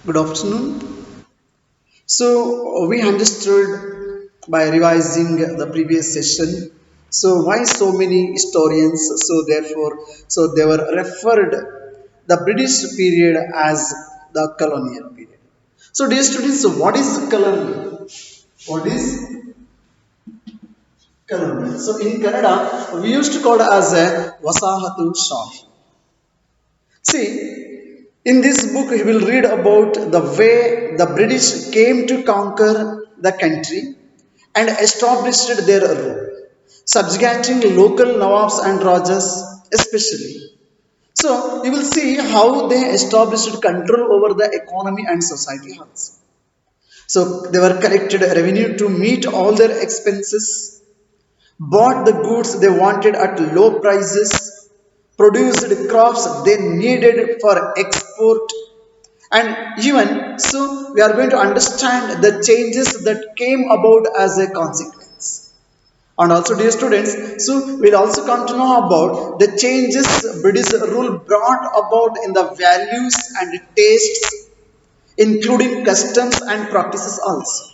Good afternoon. So we understood by revising the previous session. So why so many historians? So therefore, so they were referred the British period as the colonial period. So dear students, so what is colonial? What is colonial? So in Kannada, we used to call it as a Vasahatu Shahi. See, in this book, you will read about the way the British came to conquer the country and established their rule, subjugating local Nawabs and Rajas especially. So, you will see how they established control over the economy and society also. So, they were collected revenue to meet all their expenses, bought the goods they wanted at low prices, produced crops they needed for export, and even so, we are going to understand the changes that came about as a consequence. And also, dear students, so we'll also come to know about the changes British rule brought about in the values and tastes, including customs and practices also.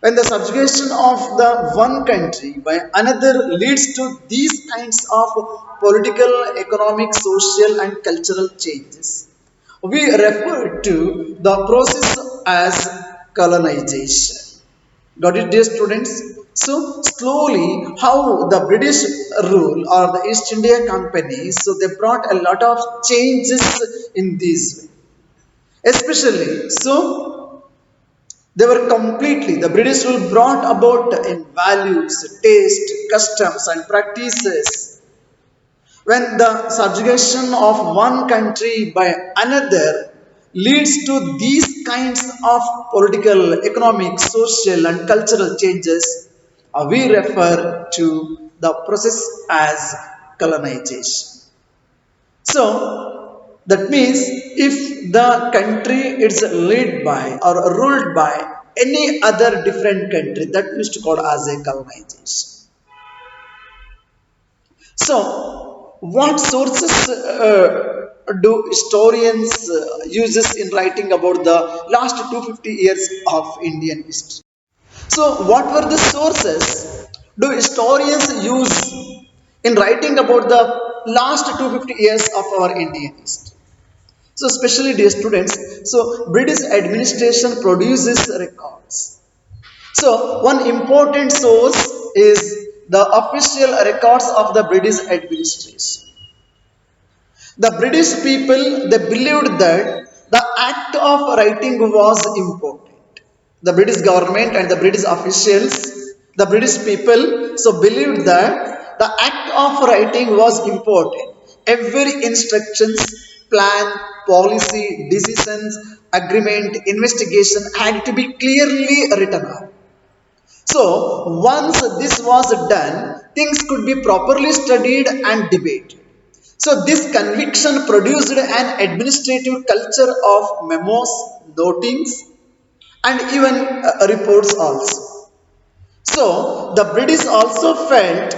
When the subjugation of the one country by another leads to these kinds of political, economic, social, and cultural changes, we refer to the process as colonization. Got it, dear students? So, slowly, how the British rule or the East India Company, so they brought a lot of changes in this way. Especially, so the British rule brought about in values, taste, customs, and practices. When the subjugation of one country by another leads to these kinds of political, economic, social, and cultural changes, we refer to the process as colonization. So that means if the country is led by or ruled by any other different country, that used to call as a colonization. So what sources do historians uses in writing about the last 250 years of Indian history? So what were the sources do historians use in writing about the last 250 years of our Indian history? So, especially dear students, so British administration produces records. So, one important source is the official records of the British administration. The British people they believed that the act of writing was important. The British government and the British officials, the British people, so believed that the act of writing was important. Every instructions, plan, policy, decisions, agreement, investigation had to be clearly written out. So once this was done, things could be properly studied and debated. So this conviction produced an administrative culture of memos, notings, and even reports also. So the British also felt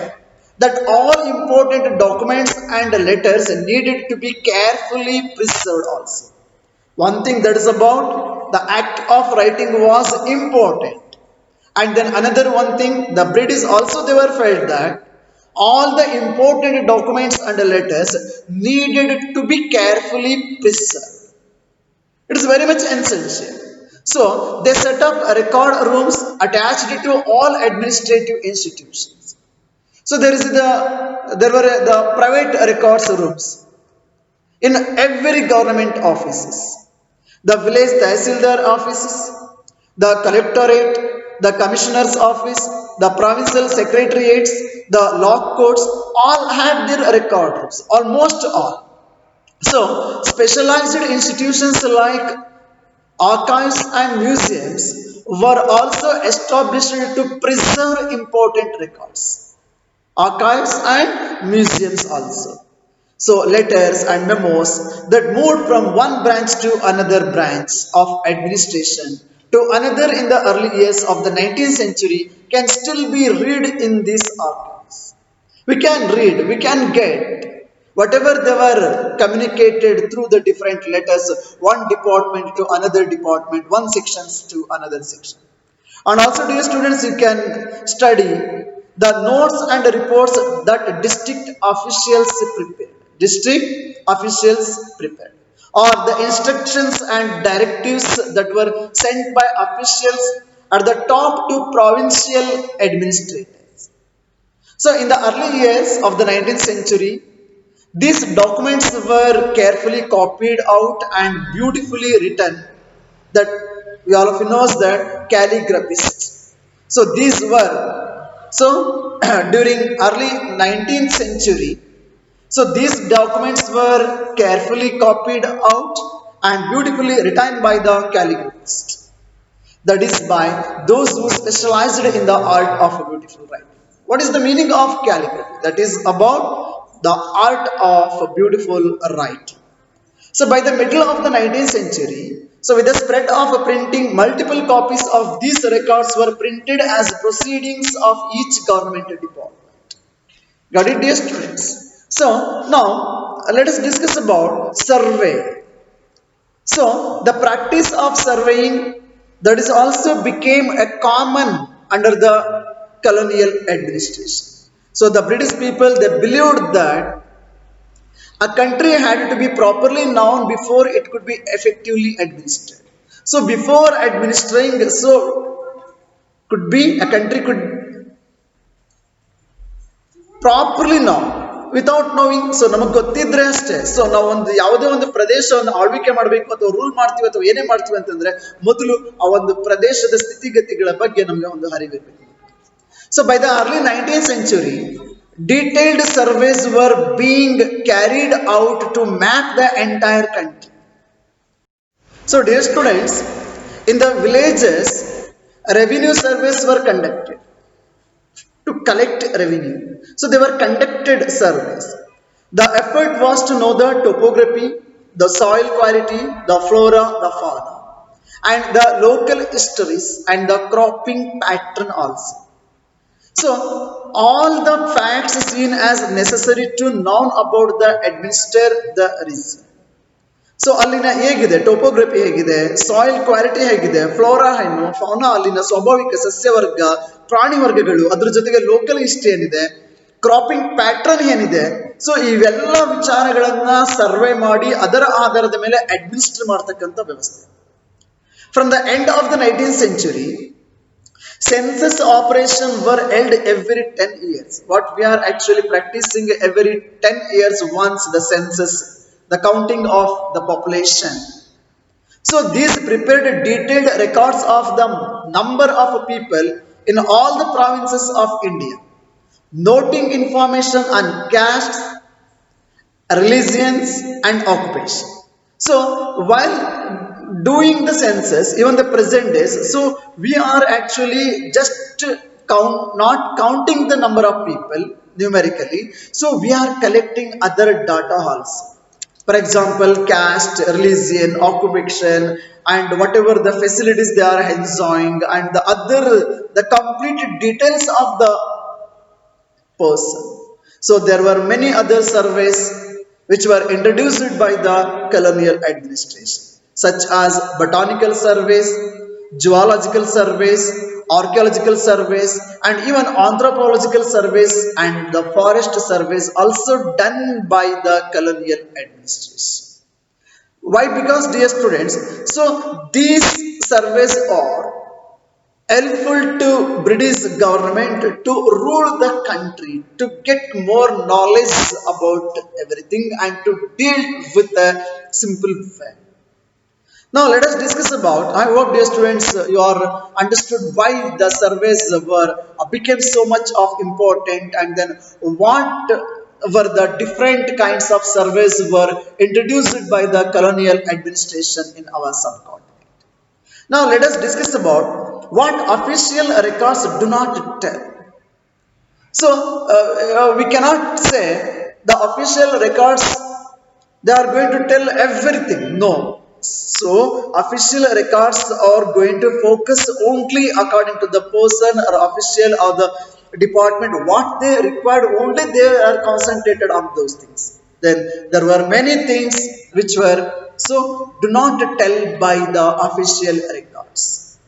that all important documents and letters needed to be carefully preserved also. One thing that is about the act of writing was important. And then another one thing, the British also they were felt that all the important documents and letters needed to be carefully preserved. It is very much essential. So they set up record rooms attached to all administrative institutions. So there were the private records rooms in every government offices, the village tahsildar offices, the collectorate, the commissioner's office, the provincial secretariats, the law courts, all had their record rooms, almost all. So, specialized institutions like archives and museums were also established to preserve important records. Archives and museums also. So, letters and memos that moved from one branch to another branch of administration to another in the early years of the 19th century can still be read in these archives. We can read, we can get whatever they were communicated through the different letters, one department to another department, one sections to another section. And also, dear students, you can study the notes and reports that district officials prepared. District officials prepared. Or the instructions and directives that were sent by officials at the top to provincial administrators. So, in the early years of the 19th century, these documents were carefully copied out and beautifully written, that we all of you knows that calligraphists. So these were, so during early 19th century, so these documents were carefully copied out and beautifully written by the calligraphists. That is by those who specialized in the art of beautiful writing. What is the meaning of calligraphy? That is about the art of beautiful writing. So by the middle of the 19th century, so with the spread of printing, multiple copies of these records were printed as proceedings of each government department. Got it, dear students? So now let us discuss about survey. So the practice of surveying, that is also became a common under the colonial administration. So the British people, they believed that a country had to be properly known before it could be effectively administered. So before administering, so could be a country could properly know without knowing. So ನಮಗೆ ಗೊತ್ತಿದ್ರೆ ಅಷ್ಟೇ. So ನಾವು ಒಂದು ಯಾವುದೇ ಒಂದು ಪ್ರದೇಶವನ್ನು ಆಳ್ವಿಕೆ ಮಾಡಬೇಕು ಅಥವಾ ರೂಲ್ ಮಾಡ್ತೀವಿ ಅಥವಾ ಏನೇ ಮಾಡ್ತೀವಿ ಅಂತಂದ್ರೆ ಮೊದಲು ಆ ಒಂದು ಪ್ರದೇಶದ ಸ್ಥಿತಿಗತಿಗಳ ಬಗ್ಗೆ ನಮಗೆ ಒಂದು ಅರಿವಿರಬೇಕು. So by the early 19th century, detailed surveys were being carried out to map the entire country. So dear students, in the villages, revenue surveys were conducted to collect revenue. So they were conducted surveys. The effort was to know the topography, the soil quality, the flora, the fauna, and the local histories and the cropping pattern also. So all the facts seen as necessary to know about the administer the region. So ಅಲ್ಲಿನ ಹೇಗಿದೆ topography, ಹೇಗಿದೆ soil quality, ಹೇಗಿದೆ flora ಏನು fauna, ಅಲ್ಲಿನ ಸ್ವಾಭಾವಿಕ ಸಸ್ಯವರ್ಗ ಪ್ರಾಣಿ ವರ್ಗಗಳು, ಅದ್ರ ಜೊತೆಗೆ ಲೋಕಲ್ ಹಿಸ್ಟ್ರಿ ಏನಿದೆ, ಕ್ರಾಪಿಂಗ್ ಪ್ಯಾಟ್ರನ್ ಏನಿದೆ. ಸೊ ಇವೆಲ್ಲ ವಿಚಾರಗಳನ್ನ ಸರ್ವೆ ಮಾಡಿ ಅದರ ಆಧಾರದ ಮೇಲೆ ಅಡ್ಮಿನಿಸ್ಟರ್ ಮಾಡ್ತಕ್ಕಂಥ ವ್ಯವಸ್ಥೆ. From the end of the 19th century, census operation were held every 10 years. What we are actually practicing every 10 years once, the census, the counting of the population. So these prepared detailed records of the number of people in all the provinces of India, noting information on castes, religions and occupation. So while doing the census, even the present days, so we are actually just not counting the number of people numerically, so we are collecting other data also. For example, caste, religion, occupation, and whatever the facilities they are enjoying, and the complete details of the person. So there were many other surveys which were introduced by the colonial administration, such as botanical surveys, zoological surveys, archaeological surveys, and even anthropological surveys and the forest surveys also done by the colonial administration. Why? Because, dear students, so these surveys are helpful to British government to rule the country, to get more knowledge about everything and to deal with a simple fact. Now let us discuss about, I hope dear students you are understood why the surveys became so much of important, and then what were the different kinds of surveys were introduced by the colonial administration in our subcontinent. Now let us discuss about what official records do not tell. So we cannot say the official records they are going to tell everything. No. So official records are going to focus only according to the person or official or the department what they required, only they are concentrated on those things. Then there were many things which were so do not tell by the official records.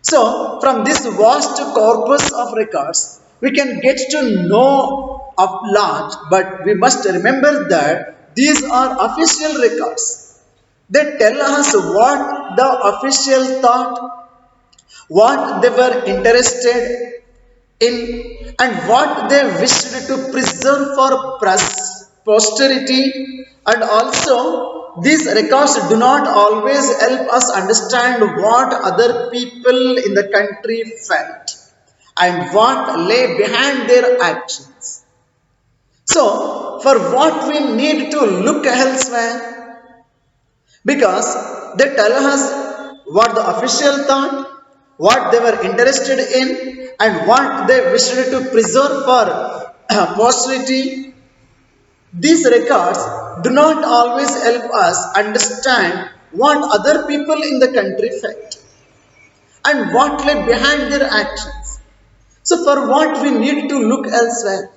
So, from this vast corpus of records, we can get to know of large, but we must remember that these are official records. They tell us what the official thought, what they were interested in, and what they wished to preserve for posterity. And also, these records do not always help us understand what other people in the country felt and what lay behind their actions. So, for what we need to look elsewhere, because they tell us what the official thought, what they were interested in, and what they wished to preserve for posterity. These records do not always help us understand what other people in the country felt and what lay behind their actions. So, for what we need to look elsewhere.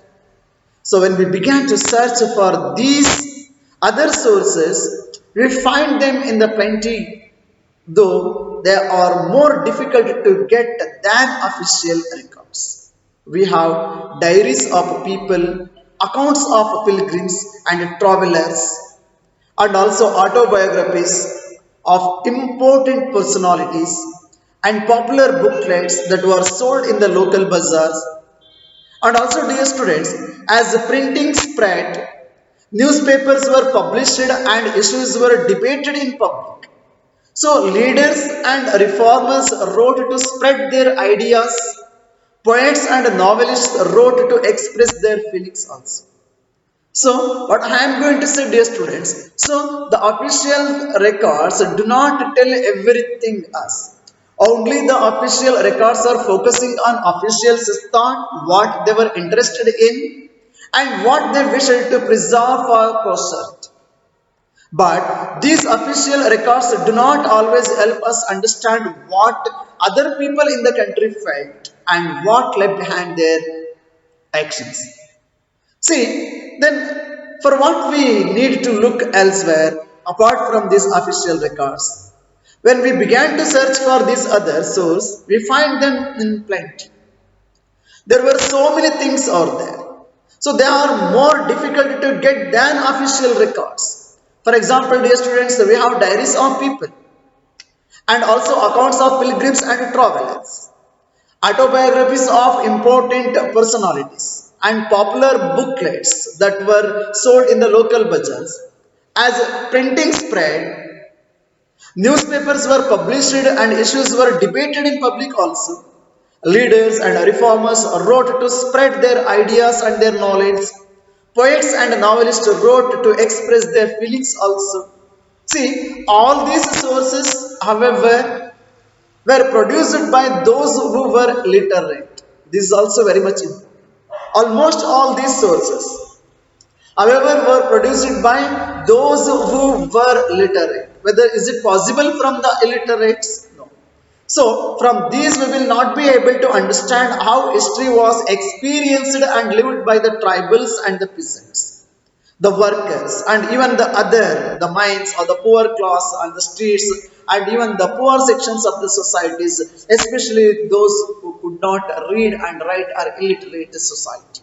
So, when we began to search for these other sources, we find them in the plenty, though they are more difficult to get than official records. We have diaries of people, accounts of pilgrims and travelers, and also autobiographies of important personalities and popular booklets that were sold in the local bazaars. And also, dear students, as the printing spread, newspapers were published and issues were debated in public. So, leaders and reformers wrote to spread their ideas, poets and novelists wrote to express their feelings also. So, what I am going to say, dear students, so the official records do not tell everything us. Only the official records are focusing on officials' thought, what they were interested in, and what they wished to preserve for posterity. But these official records do not always help us understand what other people in the country felt and what lay behind their actions. See, then for what we need to look elsewhere apart from these official records. When we began to search for this other source, we find them in plenty. There were so many things out there. So they are more difficult to get than official records. For example, dear students, we have diaries of people and also accounts of pilgrims and travelers, autobiographies of important personalities, and popular booklets that were sold in the local bazaars. As printing spread, newspapers were published and issues were debated in public also. Leaders and reformers wrote to spread their ideas and their knowledge. Poets and novelists wrote to express their feelings also. See, all these sources, however, were produced by those who were literate. This is also very much important. Almost all these sources, however, were produced by those who were literate. Whether is it possible from the illiterates? No. So, from these we will not be able to understand how history was experienced and lived by the tribals and the peasants, the workers, and even the other, the mines or the poor class on the streets, and even the poor sections of the societies, especially those who could not read and write or illiterate society.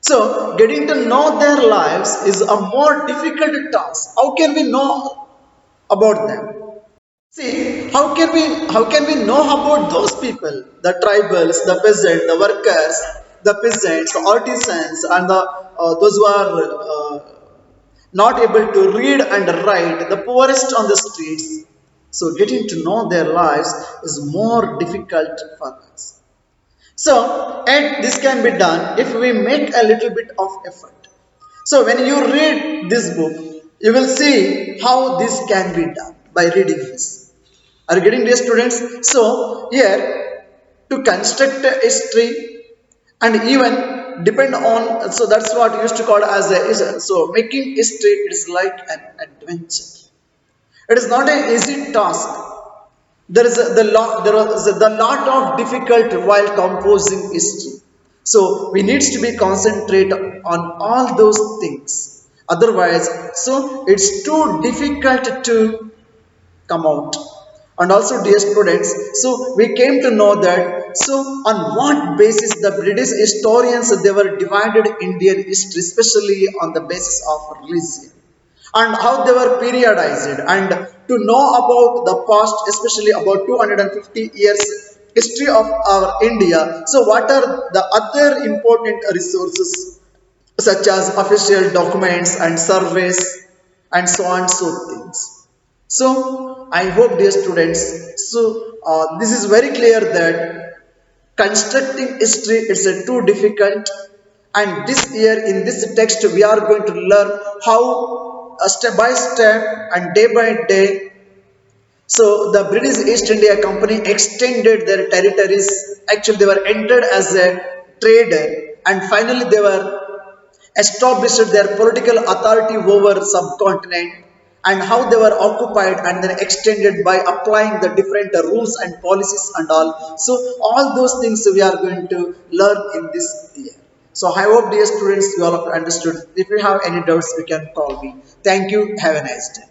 So, getting to know their lives is a more difficult task. How can we know about them? See, how can we know about those people, the tribals, the peasants, the workers, the peasants, the artisans, and the those who are not able to read and write, the poorest on the streets. So, getting to know their lives is more difficult for us. So, and this can be done if we make a little bit of effort. So, when you read this book, you will see how this can be done by reading this. Are you getting this, students? So, here to construct a history and even depend on, so that's what used to call as a, so making history is like an adventure. It is not an easy task. There was the lot of difficult while composing history. So we needs to be concentrate on all those things. Otherwise, so it's too difficult to come out. And also, dear students, so we came to know that so on what basis the British historians they were divided Indian history, especially on the basis of religion, and how they were periodized, and to know about the past, especially about 250 years history of our India. So what are the other important resources such as official documents and surveys and so on so things. So I hope, dear students, so this is very clear that constructing history is too difficult, and this year in this text we are going to learn how step by step and day by day, so the British East India Company extended their territories. Actually they were entered as a trader, and finally they were established their political authority over subcontinent, and how they were occupied and then extended by applying the different rules and policies and all. So all those things we are going to learn in this year. So I hope, dear students, you all have understood. If you have any doubts, you can call me. Thank you. Have a nice day.